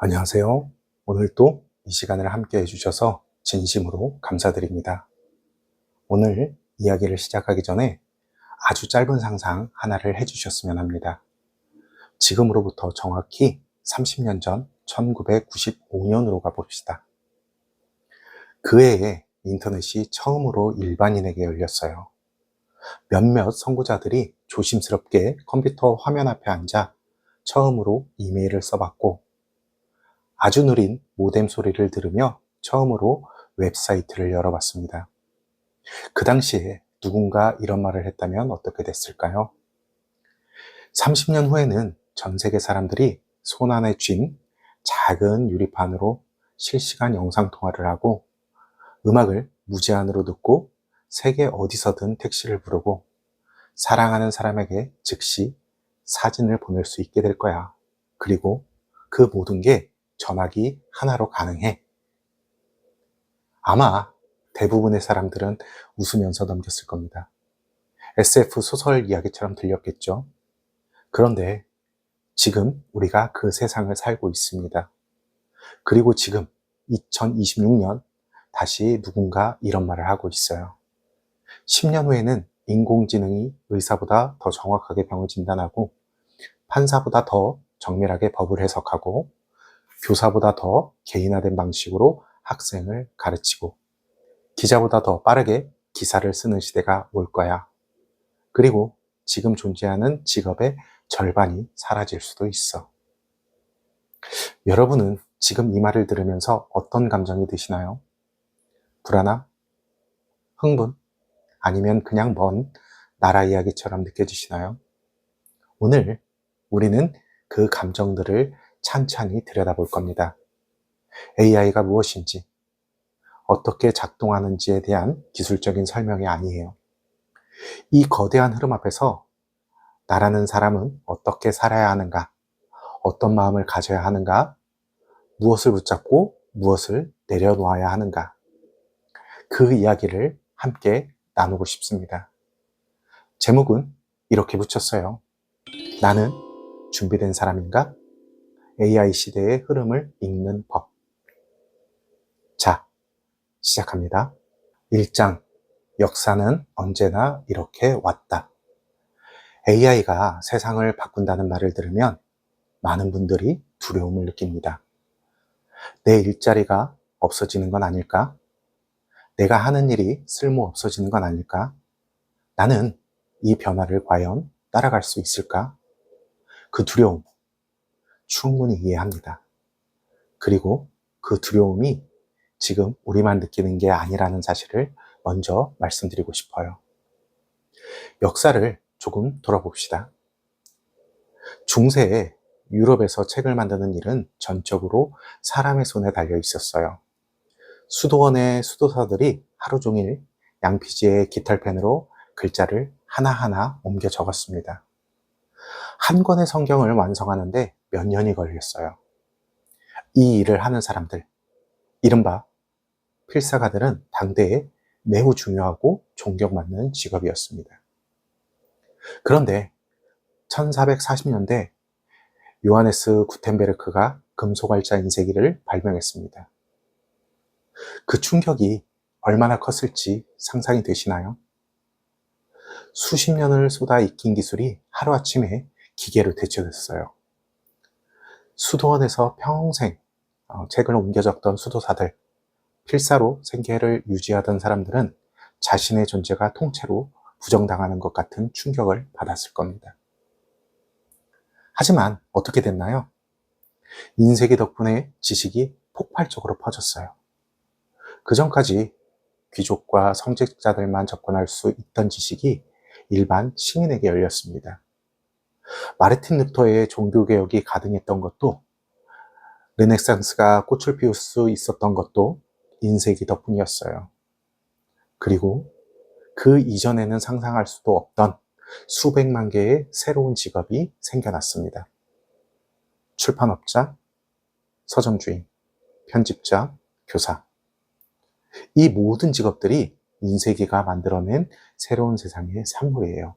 안녕하세요. 오늘도 이 시간을 함께 해주셔서 진심으로 감사드립니다. 오늘 이야기를 시작하기 전에 아주 짧은 상상 하나를 해주셨으면 합니다. 지금으로부터 정확히 30년 전 1995년으로 가봅시다. 그 해에 인터넷이 처음으로 일반인에게 열렸어요. 몇몇 선구자들이 조심스럽게 컴퓨터 화면 앞에 앉아 처음으로 이메일을 써봤고, 아주 느린 모뎀 소리를 들으며 처음으로 웹사이트를 열어봤습니다. 그 당시에 누군가 이런 말을 했다면 어떻게 됐을까요? 30년 후에는 전 세계 사람들이 손안에 쥔 작은 유리판으로 실시간 영상통화를 하고, 음악을 무제한으로 듣고, 세계 어디서든 택시를 부르고, 사랑하는 사람에게 즉시 사진을 보낼 수 있게 될 거야. 그리고 그 모든 게 전화기 하나로 가능해. 아마 대부분의 사람들은 웃으면서 넘겼을 겁니다. SF 소설 이야기처럼 들렸겠죠? 그런데 지금 우리가 그 세상을 살고 있습니다. 그리고 지금 2026년 다시 누군가 이런 말을 하고 있어요. 10년 후에는 인공지능이 의사보다 더 정확하게 병을 진단하고, 판사보다 더 정밀하게 법을 해석하고, 교사보다 더 개인화된 방식으로 학생을 가르치고, 기자보다 더 빠르게 기사를 쓰는 시대가 올 거야. 그리고 지금 존재하는 직업의 절반이 사라질 수도 있어. 여러분은 지금 이 말을 들으면서 어떤 감정이 드시나요? 불안함? 흥분? 아니면 그냥 먼 나라 이야기처럼 느껴지시나요? 오늘 우리는 그 감정들을 찬찬히 들여다볼 겁니다. AI가 무엇인지, 어떻게 작동하는지에 대한 기술적인 설명이 아니에요. 이 거대한 흐름 앞에서 나라는 사람은 어떻게 살아야 하는가, 어떤 마음을 가져야 하는가, 무엇을 붙잡고 무엇을 내려놓아야 하는가, 그 이야기를 함께 나누고 싶습니다. 제목은 이렇게 붙였어요. 나는 준비된 사람인가? AI 시대의 흐름을 읽는 법. 자, 시작합니다. 1장, 역사는 언제나 이렇게 왔다. AI가 세상을 바꾼다는 말을 들으면 많은 분들이 두려움을 느낍니다. 내 일자리가 없어지는 건 아닐까? 내가 하는 일이 쓸모 없어지는 건 아닐까? 나는 이 변화를 과연 따라갈 수 있을까? 그 두려움, 충분히 이해합니다. 그리고 그 두려움이 지금 우리만 느끼는 게 아니라는 사실을 먼저 말씀드리고 싶어요. 역사를 조금 돌아봅시다. 중세에 유럽에서 책을 만드는 일은 전적으로 사람의 손에 달려 있었어요. 수도원의 수도사들이 하루 종일 양피지에 깃털펜으로 글자를 하나하나 옮겨 적었습니다. 한 권의 성경을 완성하는데 몇 년이 걸렸어요. 이 일을 하는 사람들, 이른바 필사가들은 당대에 매우 중요하고 존경받는 직업이었습니다. 그런데 1440년대 요하네스 구텐베르크가 금속알자 인쇄기를 발명했습니다. 그 충격이 얼마나 컸을지 상상이 되시나요? 수십 년을 쏟아 익힌 기술이 하루아침에 기계로 대체됐어요. 수도원에서 평생 책을 옮겨 적던 수도사들, 필사로 생계를 유지하던 사람들은 자신의 존재가 통째로 부정당하는 것 같은 충격을 받았을 겁니다. 하지만 어떻게 됐나요? 인쇄기 덕분에 지식이 폭발적으로 퍼졌어요. 그 전까지 귀족과 성직자들만 접근할 수 있던 지식이 일반 시민에게 열렸습니다. 마르틴 루터의 종교개혁이 가능했던 것도, 르네상스가 꽃을 피울 수 있었던 것도 인쇄기 덕분이었어요. 그리고 그 이전에는 상상할 수도 없던 수백만 개의 새로운 직업이 생겨났습니다. 출판업자, 서점주인, 편집자, 교사. 이 모든 직업들이 인쇄기가 만들어낸 새로운 세상의 산물이에요.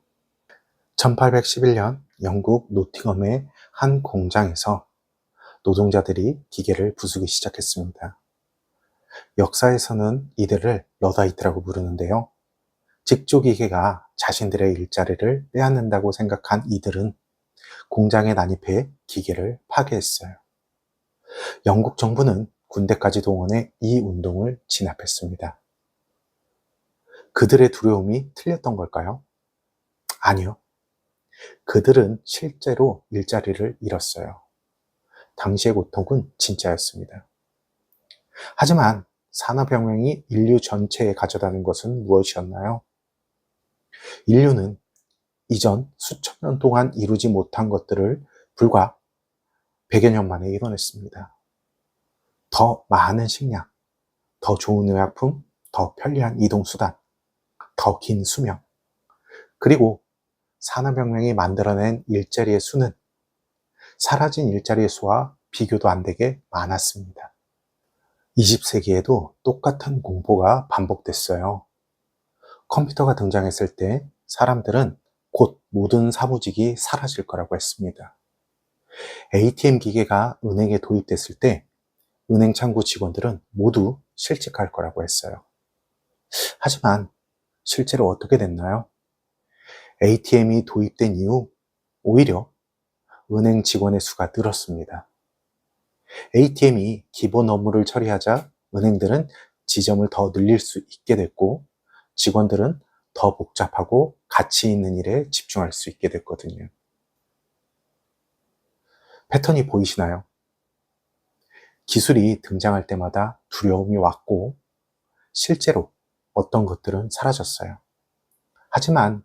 1811년 영국 노팅엄의 한 공장에서 노동자들이 기계를 부수기 시작했습니다. 역사에서는 이들을 러다이트라고 부르는데요. 직조기계가 자신들의 일자리를 빼앗는다고 생각한 이들은 공장에 난입해 기계를 파괴했어요. 영국 정부는 군대까지 동원해 이 운동을 진압했습니다. 그들의 두려움이 틀렸던 걸까요? 아니요. 그들은 실제로 일자리를 잃었어요. 당시의 고통은 진짜였습니다. 하지만 산업혁명이 인류 전체에 가져다는 것은 무엇이었나요? 인류는 이전 수천 년 동안 이루지 못한 것들을 불과 100여 년 만에 이뤄냈습니다. 더 많은 식량, 더 좋은 의약품, 더 편리한 이동수단, 더 긴 수명, 그리고 산업혁명이 만들어낸 일자리의 수는 사라진 일자리의 수와 비교도 안 되게 많았습니다. 20세기에도 똑같은 공포가 반복됐어요. 컴퓨터가 등장했을 때 사람들은 곧 모든 사무직이 사라질 거라고 했습니다. ATM 기계가 은행에 도입됐을 때 은행 창구 직원들은 모두 실직할 거라고 했어요. 하지만 실제로 어떻게 됐나요? ATM이 도입된 이후 오히려 은행 직원의 수가 늘었습니다. ATM이 기본 업무를 처리하자 은행들은 지점을 더 늘릴 수 있게 됐고 직원들은 더 복잡하고 가치 있는 일에 집중할 수 있게 됐거든요. 패턴이 보이시나요? 기술이 등장할 때마다 두려움이 왔고 실제로 어떤 것들은 사라졌어요. 하지만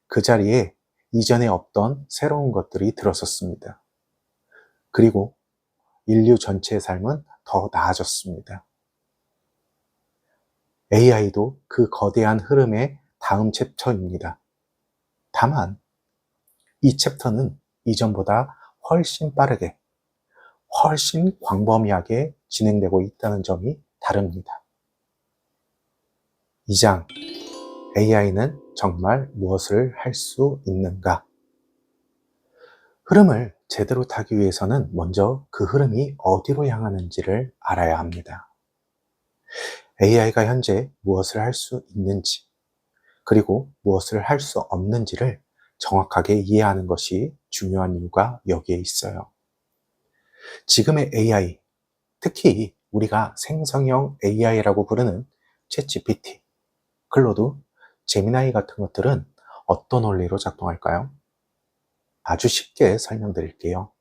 그 자리에 이전에 없던 새로운 것들이 들어섰습니다. 그리고 인류 전체의 삶은 더 나아졌습니다. AI도 그 거대한 흐름의 다음 챕터입니다. 다만 이 챕터는 이전보다 훨씬 빠르게, 훨씬 광범위하게 진행되고 있다는 점이 다릅니다. 2장, AI는 정말 무엇을 할 수 있는가? 흐름을 제대로 타기 위해서는 먼저 그 흐름이 어디로 향하는지를 알아야 합니다. AI가 현재 무엇을 할 수 있는지, 그리고 무엇을 할 수 없는지를 정확하게 이해하는 것이 중요한 이유가 여기에 있어요. 지금의 AI, 특히 우리가 생성형 AI라고 부르는 챗GPT, 클로드, 제미나이 같은 것들은 어떤 원리로 작동할까요? 아주 쉽게 설명드릴게요.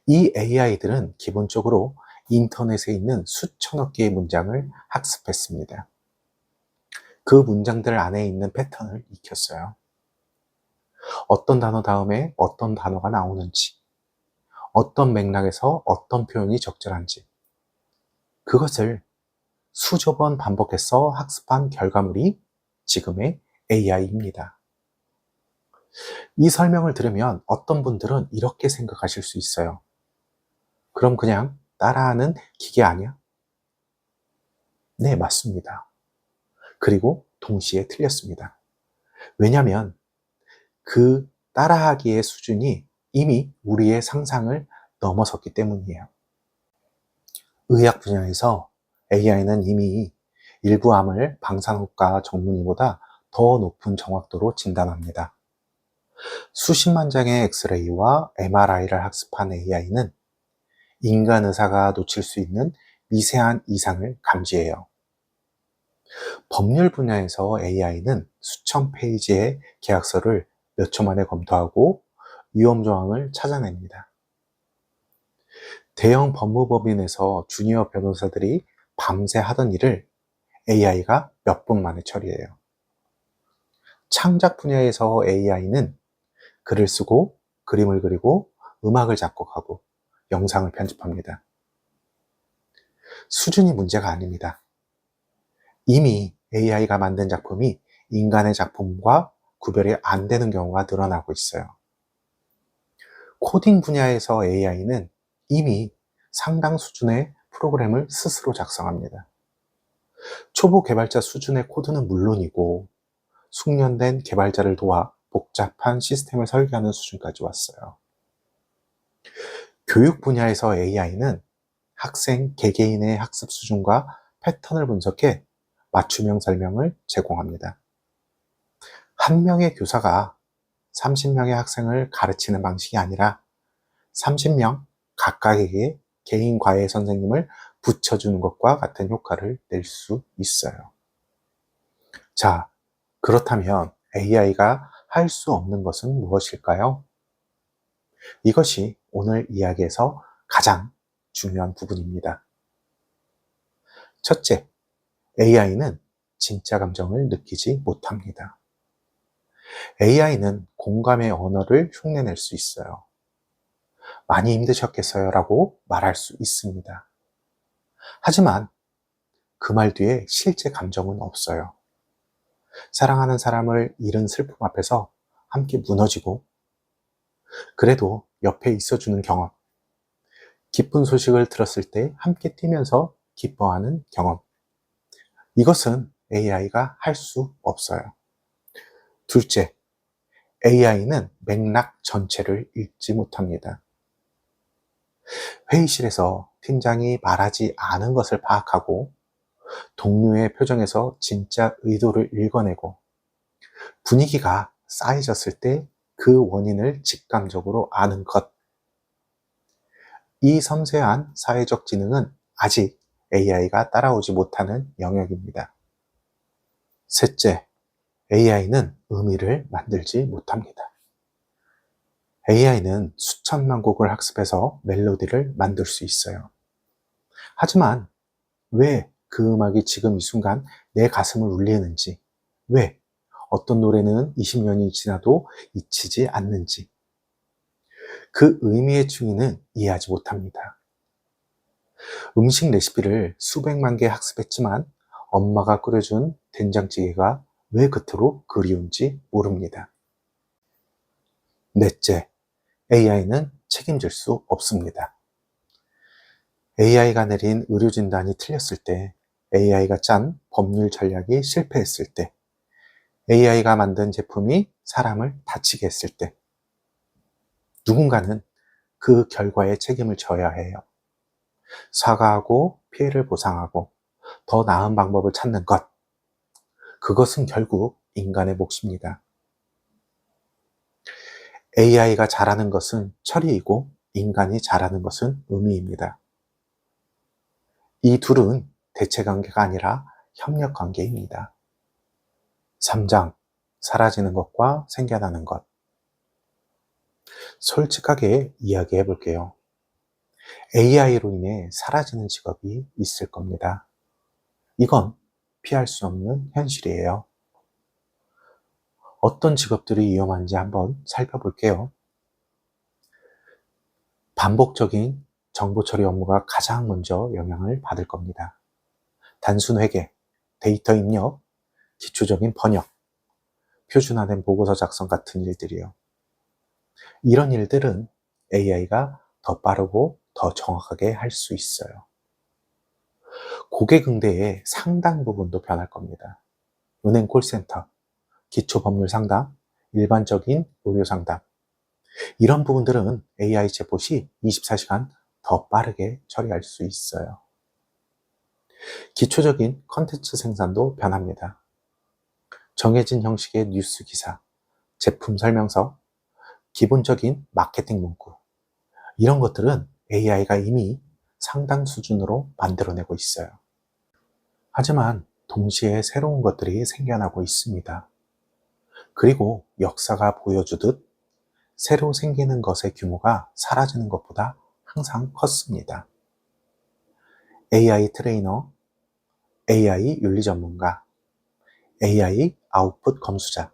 이 AI들은 기본적으로 인터넷에 있는 수천억 개의 문장을 학습했습니다. 그 문장들 안에 있는 패턴을 익혔어요. 어떤 단어 다음에 어떤 단어가 나오는지, 어떤 맥락에서 어떤 표현이 적절한지, 그것을 수조 번 반복해서 학습한 결과물이 지금의 AI입니다. 이 설명을 들으면 어떤 분들은 이렇게 생각하실 수 있어요. 그럼 그냥 따라하는 기계 아니야? 네, 맞습니다. 그리고 동시에 틀렸습니다. 왜냐하면 그 따라하기의 수준이 이미 우리의 상상을 넘어섰기 때문이에요. 의학 분야에서 AI는 이미 일부 암을 방사능과 전문의보다 더 높은 정확도로 진단합니다. 수십만 장의 엑스레이와 MRI를 학습한 AI는 인간 의사가 놓칠 수 있는 미세한 이상을 감지해요. 법률 분야에서 AI는 수천 페이지의 계약서를 몇 초 만에 검토하고 위험 조항을 찾아냅니다. 대형 법무법인에서 주니어 변호사들이 밤새 하던 일을 AI가 몇 분 만에 처리해요. 창작 분야에서 AI는 글을 쓰고 그림을 그리고 음악을 작곡하고 영상을 편집합니다. 수준이 문제가 아닙니다. 이미 AI가 만든 작품이 인간의 작품과 구별이 안 되는 경우가 늘어나고 있어요. 코딩 분야에서 AI는 이미 상당 수준의 프로그램을 스스로 작성합니다. 초보 개발자 수준의 코드는 물론이고 숙련된 개발자를 도와 복잡한 시스템을 설계하는 수준까지 왔어요. 교육 분야에서 AI는 학생 개개인의 학습 수준과 패턴을 분석해 맞춤형 설명을 제공합니다. 한 명의 교사가 30명의 학생을 가르치는 방식이 아니라 30명 각각에게 개인 과외 선생님을 붙여주는 것과 같은 효과를 낼 수 있어요. 자, 그렇다면 AI가 할 수 없는 것은 무엇일까요? 이것이 오늘 이야기에서 가장 중요한 부분입니다. 첫째, AI는 진짜 감정을 느끼지 못합니다. AI는 공감의 언어를 흉내낼 수 있어요. 많이 힘드셨겠어요? 라고 말할 수 있습니다. 하지만 그 말 뒤에 실제 감정은 없어요. 사랑하는 사람을 잃은 슬픔 앞에서 함께 무너지고, 그래도 옆에 있어주는 경험, 기쁜 소식을 들었을 때 함께 뛰면서 기뻐하는 경험, 이것은 AI가 할 수 없어요. 둘째, AI는 맥락 전체를 읽지 못합니다. 회의실에서 팀장이 말하지 않은 것을 파악하고, 동료의 표정에서 진짜 의도를 읽어내고, 분위기가 쌓여졌을 때 그 원인을 직감적으로 아는 것. 이 섬세한 사회적 지능은 아직 AI가 따라오지 못하는 영역입니다. 셋째, AI는 의미를 만들지 못합니다. AI는 수천만 곡을 학습해서 멜로디를 만들 수 있어요. 하지만 왜 그 음악이 지금 이 순간 내 가슴을 울리는지, 왜 어떤 노래는 20년이 지나도 잊히지 않는지, 그 의미의 충의는 이해하지 못합니다. 음식 레시피를 수백만 개 학습했지만 엄마가 끓여준 된장찌개가 왜 그토록 그리운지 모릅니다. 넷째, AI는 책임질 수 없습니다. AI가 내린 의료 진단이 틀렸을 때, AI가 짠 법률 전략이 실패했을 때, AI가 만든 제품이 사람을 다치게 했을 때, 누군가는 그 결과에 책임을 져야 해요. 사과하고 피해를 보상하고 더 나은 방법을 찾는 것, 그것은 결국 인간의 몫입니다. AI가 잘하는 것은 처리이고 인간이 잘하는 것은 의미입니다. 이 둘은 대체 관계가 아니라 협력 관계입니다. 3장, 사라지는 것과 생겨나는 것. 솔직하게 이야기해 볼게요. AI로 인해 사라지는 직업이 있을 겁니다. 이건 피할 수 없는 현실이에요. 어떤 직업들이 위험한지 한번 살펴볼게요. 반복적인 정보 처리 업무가 가장 먼저 영향을 받을 겁니다. 단순 회계, 데이터 입력, 기초적인 번역, 표준화된 보고서 작성 같은 일들이요. 이런 일들은 AI가 더 빠르고 더 정확하게 할 수 있어요. 고객 응대의 상당 부분도 변할 겁니다. 은행 콜센터, 기초법률 상담, 일반적인 의료 상담, 이런 부분들은 AI 챗봇이 24시간 더 빠르게 처리할 수 있어요. 기초적인 컨텐츠 생산도 변합니다. 정해진 형식의 뉴스 기사, 제품 설명서, 기본적인 마케팅 문구, 이런 것들은 AI가 이미 상당 수준으로 만들어내고 있어요. 하지만 동시에 새로운 것들이 생겨나고 있습니다. 그리고 역사가 보여주듯 새로 생기는 것의 규모가 사라지는 것보다 항상 컸습니다. AI 트레이너, AI 윤리 전문가, AI 아웃풋 검수자,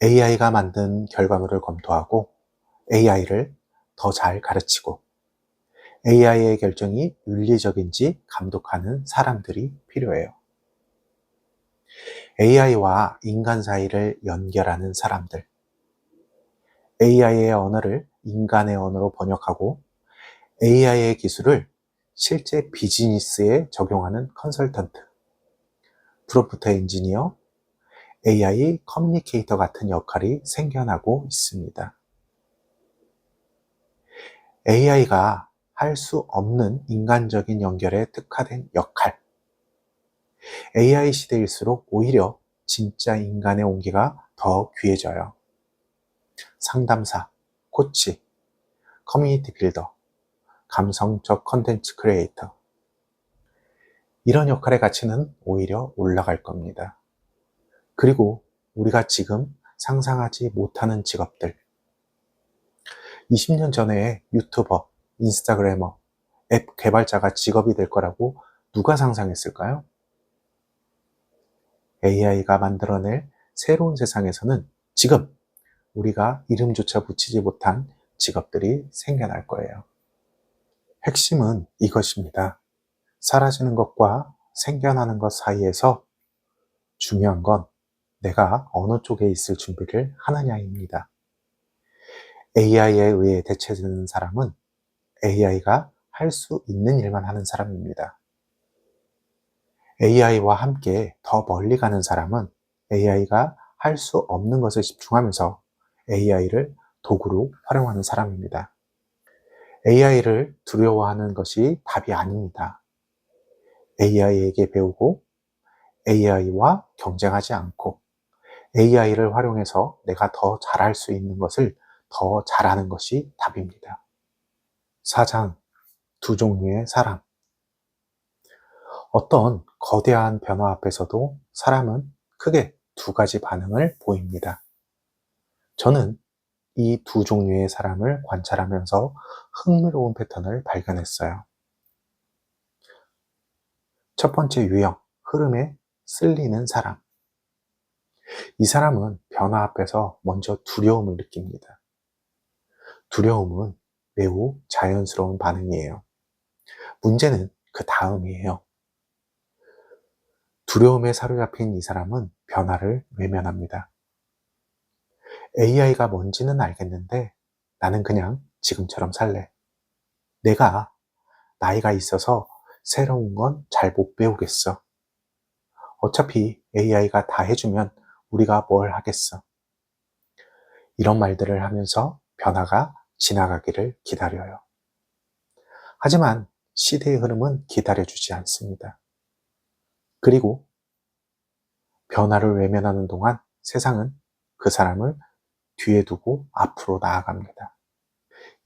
AI가 만든 결과물을 검토하고 AI를 더 잘 가르치고 AI의 결정이 윤리적인지 감독하는 사람들이 필요해요. AI와 인간 사이를 연결하는 사람들, AI의 언어를 인간의 언어로 번역하고 AI의 기술을 실제 비즈니스에 적용하는 컨설턴트, 프롬프트 엔지니어, AI 커뮤니케이터 같은 역할이 생겨나고 있습니다. AI가 할 수 없는 인간적인 연결에 특화된 역할. AI 시대일수록 오히려 진짜 인간의 온기가 더 귀해져요. 상담사, 코치, 커뮤니티 빌더, 감성적 컨텐츠 크리에이터. 이런 역할의 가치는 오히려 올라갈 겁니다. 그리고 우리가 지금 상상하지 못하는 직업들. 20년 전에 유튜버, 인스타그래머, 앱 개발자가 직업이 될 거라고 누가 상상했을까요? AI가 만들어낼 새로운 세상에서는 지금 우리가 이름조차 붙이지 못한 직업들이 생겨날 거예요. 핵심은 이것입니다. 사라지는 것과 생겨나는 것 사이에서 중요한 건 내가 어느 쪽에 있을 준비를 하느냐입니다. AI에 의해 대체되는 사람은 AI가 할 수 있는 일만 하는 사람입니다. AI와 함께 더 멀리 가는 사람은 AI가 할 수 없는 것에 집중하면서 AI를 도구로 활용하는 사람입니다. AI를 두려워하는 것이 답이 아닙니다. AI에게 배우고 AI와 경쟁하지 않고 AI를 활용해서 내가 더 잘할 수 있는 것을 더 잘하는 것이 답입니다. 4장, 두 종류의 사람. 어떤 거대한 변화 앞에서도 사람은 크게 두 가지 반응을 보입니다. 저는 이 두 종류의 사람을 관찰하면서 흥미로운 패턴을 발견했어요. 첫 번째 유형, 흐름에 쓸리는 사람. 이 사람은 변화 앞에서 먼저 두려움을 느낍니다. 두려움은 매우 자연스러운 반응이에요. 문제는 그 다음이에요. 두려움에 사로잡힌 이 사람은 변화를 외면합니다. AI가 뭔지는 알겠는데 나는 그냥 지금처럼 살래. 내가 나이가 있어서 새로운 건 잘 못 배우겠어. 어차피 AI가 다 해주면 우리가 뭘 하겠어. 이런 말들을 하면서 변화가 지나가기를 기다려요. 하지만 시대의 흐름은 기다려주지 않습니다. 그리고 변화를 외면하는 동안 세상은 그 사람을 뒤에 두고 앞으로 나아갑니다.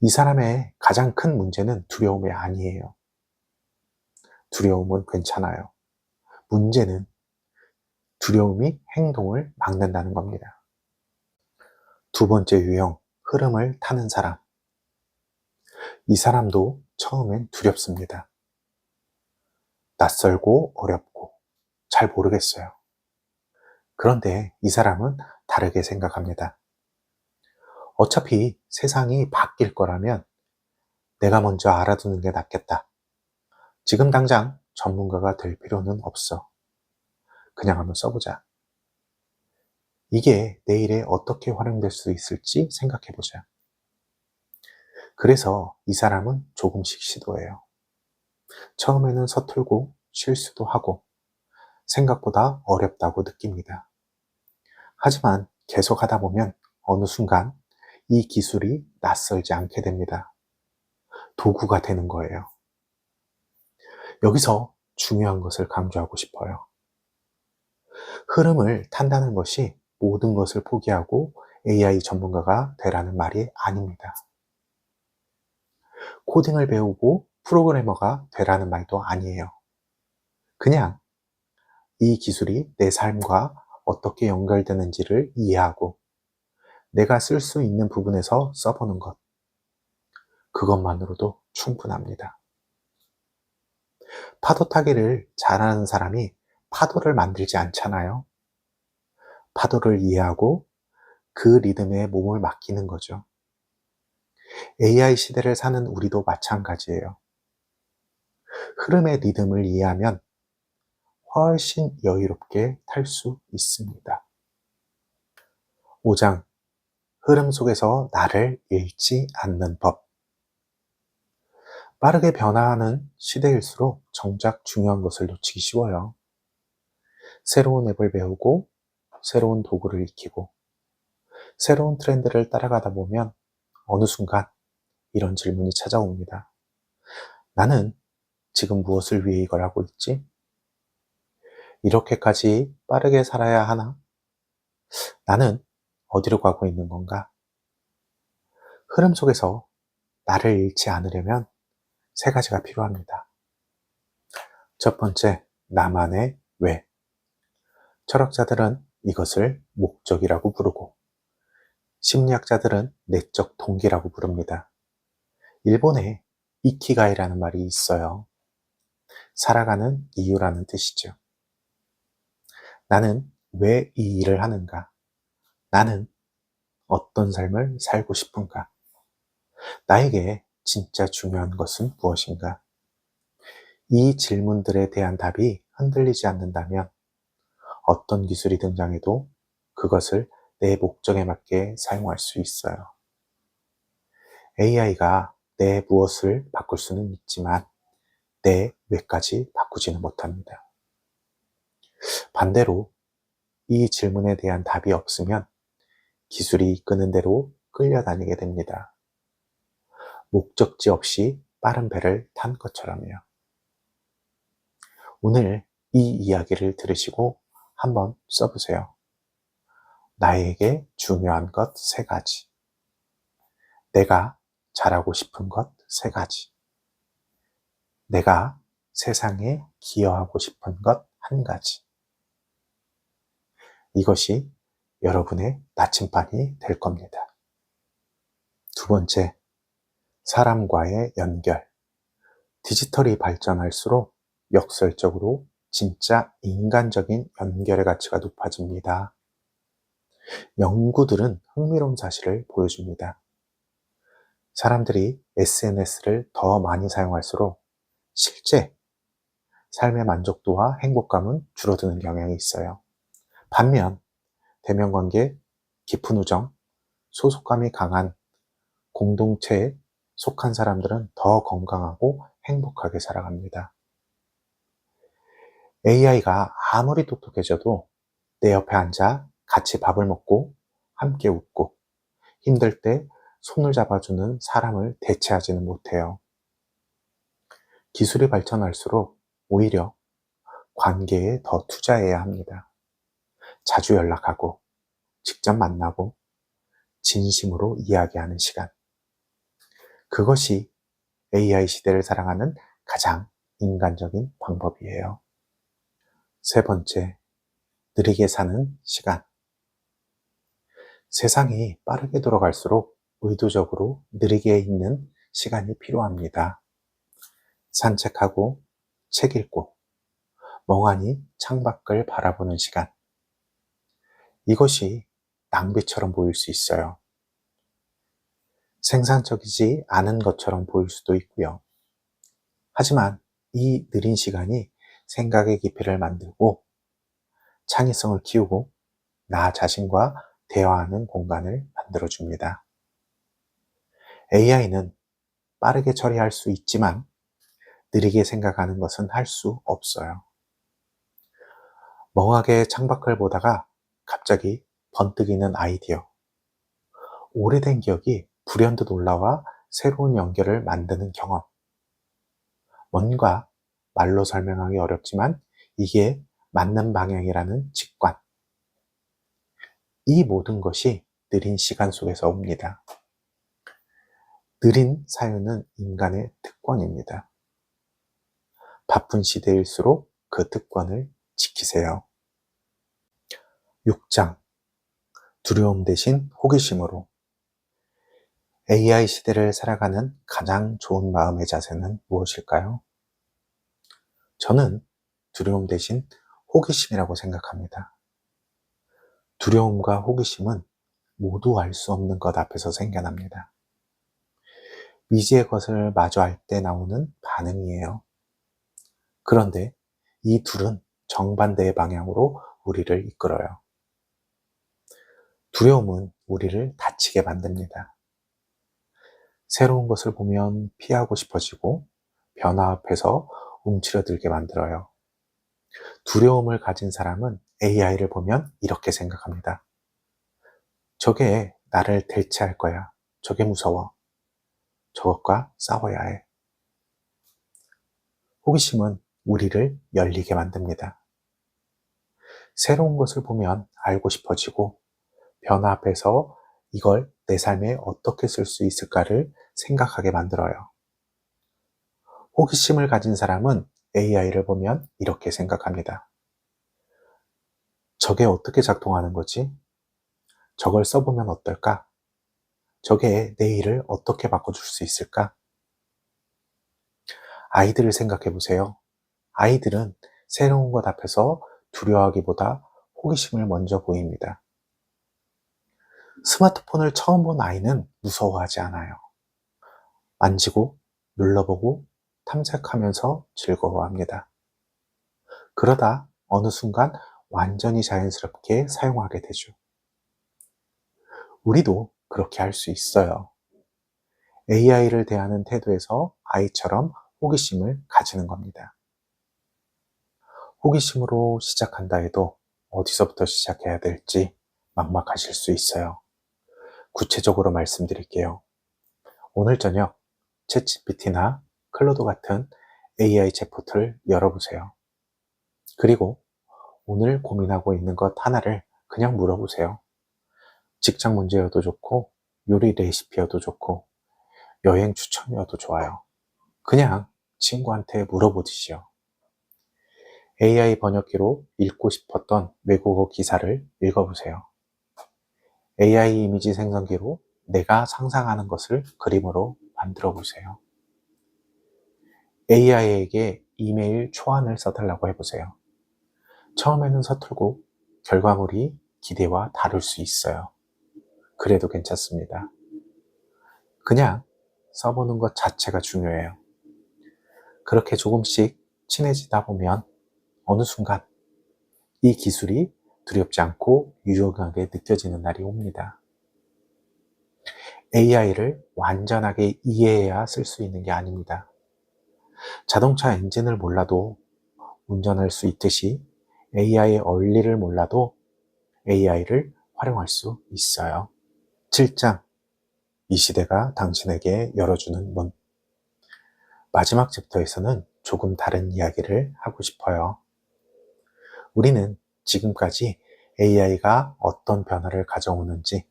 이 사람의 가장 큰 문제는 두려움이 아니에요. 두려움은 괜찮아요. 문제는 두려움이 행동을 막는다는 겁니다. 두 번째 유형, 흐름을 타는 사람. 이 사람도 처음엔 두렵습니다. 낯설고 어렵고 잘 모르겠어요. 그런데 이 사람은 다르게 생각합니다. 어차피 세상이 바뀔 거라면 내가 먼저 알아두는 게 낫겠다. 지금 당장 전문가가 될 필요는 없어. 그냥 한번 써보자. 이게 내일에 어떻게 활용될 수 있을지 생각해보자. 그래서 이 사람은 조금씩 시도해요. 처음에는 서툴고 실수도 하고 생각보다 어렵다고 느낍니다. 하지만 계속 하다 보면 어느 순간 이 기술이 낯설지 않게 됩니다. 도구가 되는 거예요. 여기서 중요한 것을 강조하고 싶어요. 흐름을 탄다는 것이 모든 것을 포기하고 AI 전문가가 되라는 말이 아닙니다. 코딩을 배우고 프로그래머가 되라는 말도 아니에요. 그냥 이 기술이 내 삶과 어떻게 연결되는지를 이해하고 내가 쓸 수 있는 부분에서 써보는 것. 그것만으로도 충분합니다. 파도 타기를 잘하는 사람이 파도를 만들지 않잖아요. 파도를 이해하고 그 리듬에 몸을 맡기는 거죠. AI 시대를 사는 우리도 마찬가지예요. 흐름의 리듬을 이해하면 훨씬 여유롭게 탈 수 있습니다. 5장, 흐름 속에서 나를 잃지 않는 법. 빠르게 변화하는 시대일수록 정작 중요한 것을 놓치기 쉬워요. 새로운 앱을 배우고 새로운 도구를 익히고 새로운 트렌드를 따라가다 보면 어느 순간 이런 질문이 찾아옵니다. 나는 지금 무엇을 위해 이걸 하고 있지? 이렇게까지 빠르게 살아야 하나? 나는 어디로 가고 있는 건가? 흐름 속에서 나를 잃지 않으려면 세 가지가 필요합니다. 첫 번째, 나만의 왜. 철학자들은 이것을 목적이라고 부르고, 심리학자들은 내적 동기라고 부릅니다. 일본에 이키가이라는 말이 있어요. 살아가는 이유라는 뜻이죠. 나는 왜 이 일을 하는가? 나는 어떤 삶을 살고 싶은가? 나에게 진짜 중요한 것은 무엇인가? 이 질문들에 대한 답이 흔들리지 않는다면 어떤 기술이 등장해도 그것을 내 목적에 맞게 사용할 수 있어요. AI가 내 무엇을 바꿀 수는 있지만 내 왜까지 바꾸지는 못합니다. 반대로 이 질문에 대한 답이 없으면 기술이 이끄는 대로 끌려다니게 됩니다. 목적지 없이 빠른 배를 탄 것처럼요. 오늘 이 이야기를 들으시고 한번 써보세요. 나에게 중요한 것 세 가지. 내가 잘하고 싶은 것 세 가지. 내가 세상에 기여하고 싶은 것 한 가지. 이것이 여러분의 나침반이 될 겁니다. 두 번째, 사람과의 연결. 디지털이 발전할수록 역설적으로 진짜 인간적인 연결의 가치가 높아집니다. 연구들은 흥미로운 사실을 보여줍니다. 사람들이 SNS를 더 많이 사용할수록 실제 삶의 만족도와 행복감은 줄어드는 경향이 있어요. 반면 대면관계, 깊은 우정, 소속감이 강한 공동체에 속한 사람들은 더 건강하고 행복하게 살아갑니다. AI가 아무리 똑똑해져도 내 옆에 앉아 같이 밥을 먹고 함께 웃고 힘들 때 손을 잡아주는 사람을 대체하지는 못해요. 기술이 발전할수록 오히려 관계에 더 투자해야 합니다. 자주 연락하고 직접 만나고 진심으로 이야기하는 시간. 그것이 AI 시대를 살아가는 가장 인간적인 방법이에요. 세 번째, 느리게 사는 시간. 세상이 빠르게 돌아갈수록 의도적으로 느리게 있는 시간이 필요합니다. 산책하고 책 읽고 멍하니 창밖을 바라보는 시간. 이것이 낭비처럼 보일 수 있어요. 생산적이지 않은 것처럼 보일 수도 있고요. 하지만 이 느린 시간이 생각의 깊이를 만들고 창의성을 키우고 나 자신과 대화하는 공간을 만들어줍니다. AI는 빠르게 처리할 수 있지만 느리게 생각하는 것은 할 수 없어요. 멍하게 창밖을 보다가 갑자기 번뜩이는 아이디어. 오래된 기억이 불현듯 올라와 새로운 연결을 만드는 경험. 뭔가 말로 설명하기 어렵지만 이게 맞는 방향이라는 직관. 이 모든 것이 느린 시간 속에서 옵니다. 느린 사유는 인간의 특권입니다. 바쁜 시대일수록 그 특권을 지키세요. 6장. 두려움 대신 호기심으로. AI 시대를 살아가는 가장 좋은 마음의 자세는 무엇일까요? 저는 두려움 대신 호기심이라고 생각합니다. 두려움과 호기심은 모두 알 수 없는 것 앞에서 생겨납니다. 미지의 것을 마주할 때 나오는 반응이에요. 그런데 이 둘은 정반대의 방향으로 우리를 이끌어요. 두려움은 우리를 다치게 만듭니다. 새로운 것을 보면 피하고 싶어지고 변화 앞에서 움츠러들게 만들어요. 두려움을 가진 사람은 AI를 보면 이렇게 생각합니다. 저게 나를 대체할 거야. 저게 무서워. 저것과 싸워야 해. 호기심은 우리를 열리게 만듭니다. 새로운 것을 보면 알고 싶어지고 변화 앞에서 이걸 내 삶에 어떻게 쓸 수 있을까를 생각하게 만들어요. 호기심을 가진 사람은 AI를 보면 이렇게 생각합니다. 저게 어떻게 작동하는 거지? 저걸 써보면 어떨까? 저게 내 일을 어떻게 바꿔줄 수 있을까? 아이들을 생각해 보세요. 아이들은 새로운 것 앞에서 두려워하기보다 호기심을 먼저 보입니다. 스마트폰을 처음 본 아이는 무서워하지 않아요. 만지고, 눌러보고, 탐색하면서 즐거워합니다. 그러다 어느 순간 완전히 자연스럽게 사용하게 되죠. 우리도 그렇게 할 수 있어요. AI를 대하는 태도에서 아이처럼 호기심을 가지는 겁니다. 호기심으로 시작한다 해도 어디서부터 시작해야 될지 막막하실 수 있어요. 구체적으로 말씀드릴게요. 오늘 저녁 챗GPT나 클로드 같은 AI 챗포트를 열어보세요. 그리고 오늘 고민하고 있는 것 하나를 그냥 물어보세요. 직장 문제여도 좋고, 요리 레시피여도 좋고, 여행 추천이어도 좋아요. 그냥 친구한테 물어보듯이요. AI 번역기로 읽고 싶었던 외국어 기사를 읽어보세요. AI 이미지 생성기로 내가 상상하는 것을 그림으로 만들어 보세요. AI에게 이메일 초안을 써달라고 해보세요. 처음에는 서툴고 결과물이 기대와 다를 수 있어요. 그래도 괜찮습니다. 그냥 써보는 것 자체가 중요해요. 그렇게 조금씩 친해지다 보면 어느 순간 이 기술이 두렵지 않고 유용하게 느껴지는 날이 옵니다. AI를 완전하게 이해해야 쓸 수 있는 게 아닙니다. 자동차 엔진을 몰라도 운전할 수 있듯이 AI의 원리를 몰라도 AI를 활용할 수 있어요. 7장, 이 시대가 당신에게 열어주는 문. 마지막 챕터에서는 조금 다른 이야기를 하고 싶어요. 우리는 지금까지 AI가 어떤 변화를 가져오는지,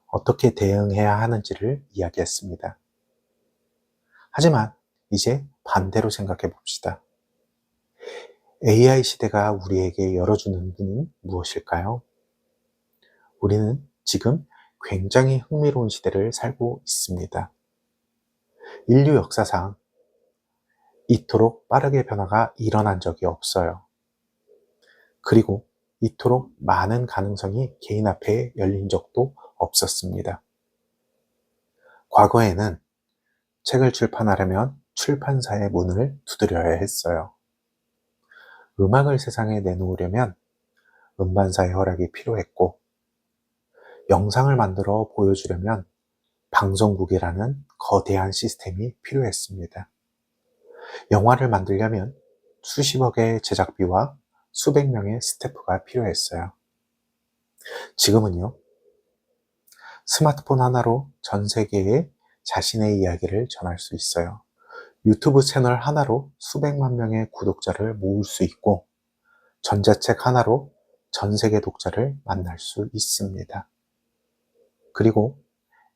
어떻게 대응해야 하는지를 이야기했습니다. 하지만 이제 반대로 생각해 봅시다. AI 시대가 우리에게 열어주는 문은 무엇일까요? 우리는 지금 굉장히 흥미로운 시대를 살고 있습니다. 인류 역사상 이토록 빠르게 변화가 일어난 적이 없어요. 그리고 이토록 많은 가능성이 개인 앞에 열린 적도 없었습니다. 과거에는 책을 출판하려면 출판사의 문을 두드려야 했어요. 음악을 세상에 내놓으려면 음반사의 허락이 필요했고, 영상을 만들어 보여주려면 방송국이라는 거대한 시스템이 필요했습니다. 영화를 만들려면 수십억의 제작비와 수백 명의 스태프가 필요했어요. 지금은요, 스마트폰 하나로 전 세계에 자신의 이야기를 전할 수 있어요. 유튜브 채널 하나로 수백만 명의 구독자를 모을 수 있고, 전자책 하나로 전 세계 독자를 만날 수 있습니다. 그리고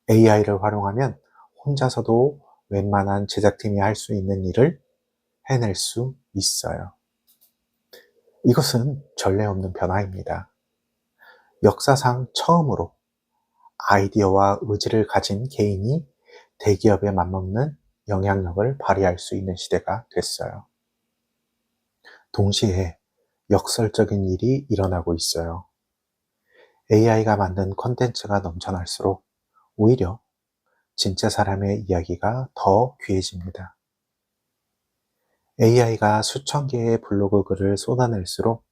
AI를 활용하면 혼자서도 웬만한 제작팀이 할 수 있는 일을 해낼 수 있어요. 이것은 전례 없는 변화입니다. 역사상 처음으로 아이디어와 의지를 가진 개인이 대기업에 맞먹는 영향력을 발휘할 수 있는 시대가 됐어요. 동시에 역설적인 일이 일어나고 있어요. AI가 만든 콘텐츠가 넘쳐날수록 오히려 진짜 사람의 이야기가 더 귀해집니다. AI가 수천 개의 블로그 글을 쏟아낼수록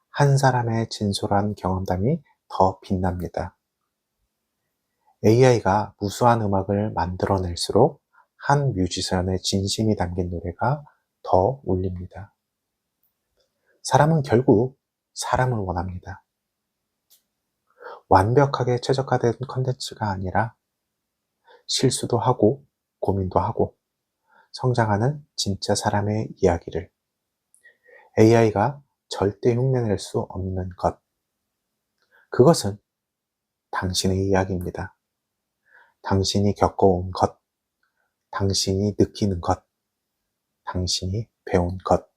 한 사람의 진솔한 경험담이 더 빛납니다. AI가 무수한 음악을 만들어낼수록 한 뮤지션의 진심이 담긴 노래가 더 울립니다. 사람은 결국 사람을 원합니다. 완벽하게 최적화된 컨텐츠가 아니라 실수도 하고 고민도 하고 성장하는 진짜 사람의 이야기를 AI가 절대 흉내낼 수 없는 것. 그것은 당신의 이야기입니다. 당신이 겪어온 것, 당신이 느끼는 것, 당신이 배운 것.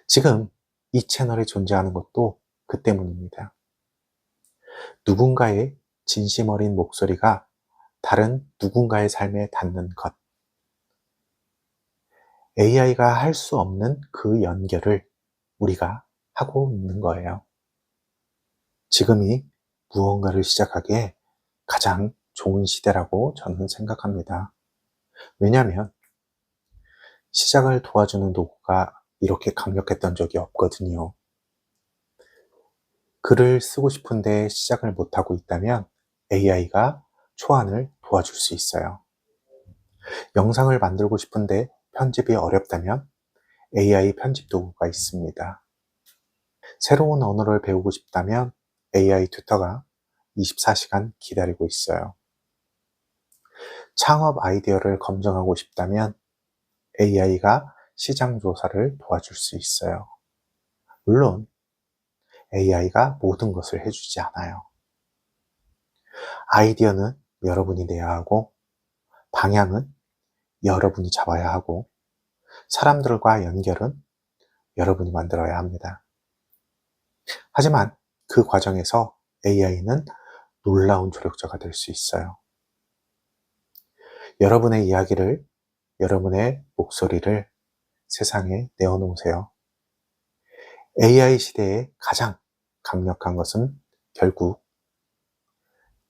지금 이 채널이 존재하는 것도 그 때문입니다. 누군가의 진심 어린 목소리가 다른 누군가의 삶에 닿는 것. AI가 할 수 없는 그 연결을 우리가 하고 있는 거예요. 지금이 무언가를 시작하기에 가장 좋은 시대라고 저는 생각합니다. 왜냐하면 시작을 도와주는 도구가 이렇게 강력했던 적이 없거든요. 글을 쓰고 싶은데 시작을 못하고 있다면 AI가 초안을 도와줄 수 있어요. 영상을 만들고 싶은데 편집이 어렵다면 AI 편집 도구가 있습니다. 새로운 언어를 배우고 싶다면 AI 튜터가 24시간 기다리고 있어요. 창업 아이디어를 검증하고 싶다면 AI가 시장 조사를 도와줄 수 있어요. 물론 AI가 모든 것을 해주지 않아요. 아이디어는 여러분이 내야 하고 방향은 여러분이 잡아야 하고 사람들과 연결은 여러분이 만들어야 합니다. 하지만 그 과정에서 AI는 놀라운 조력자가 될 수 있어요. 여러분의 이야기를, 여러분의 목소리를 세상에 내어놓으세요. AI 시대의 가장 강력한 것은 결국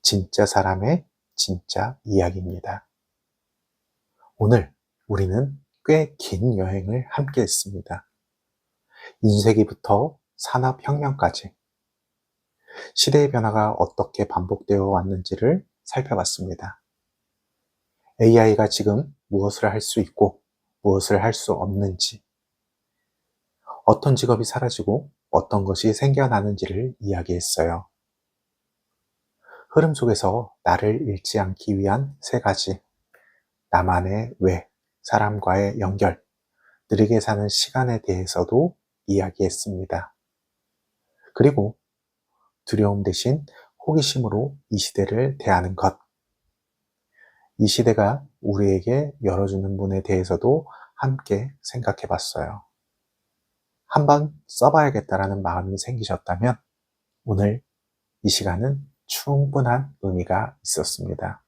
진짜 사람의 진짜 이야기입니다. 오늘 우리는 꽤 긴 여행을 함께 했습니다. 인쇄기부터 산업혁명까지 시대의 변화가 어떻게 반복되어 왔는지를 살펴봤습니다. AI가 지금 무엇을 할 수 있고 무엇을 할 수 없는지, 어떤 직업이 사라지고 어떤 것이 생겨나는지를 이야기했어요. 흐름 속에서 나를 잃지 않기 위한 3가지, 나만의 왜, 사람과의 연결, 느리게 사는 시간에 대해서도 이야기했습니다. 그리고 두려움 대신 호기심으로 이 시대를 대하는 것, 이 시대가 우리에게 열어주는 문에 대해서도 함께 생각해 봤어요. 한번 써봐야겠다라는 마음이 생기셨다면 오늘 이 시간은 충분한 의미가 있었습니다.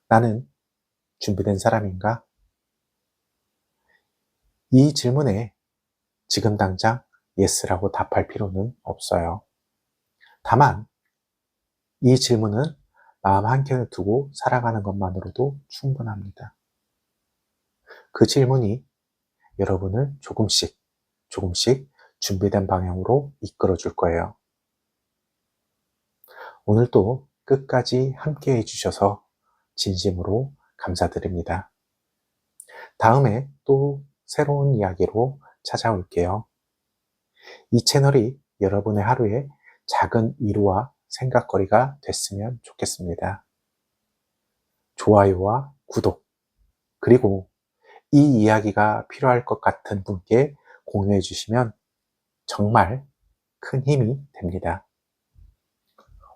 나는 준비된 사람인가? 이 질문에 지금 당장 yes라고 답할 필요는 없어요. 다만 이 질문은 마음 한켠에 두고 살아가는 것만으로도 충분합니다. 그 질문이 여러분을 조금씩 준비된 방향으로 이끌어 줄 거예요. 오늘도 끝까지 함께 해주셔서 진심으로 감사드립니다. 다음에 또 새로운 이야기로 찾아올게요. 이 채널이 여러분의 하루에 작은 위로와 생각거리가 됐으면 좋겠습니다. 좋아요와 구독, 그리고 이 이야기가 필요할 것 같은 분께 공유해 주시면 정말 큰 힘이 됩니다.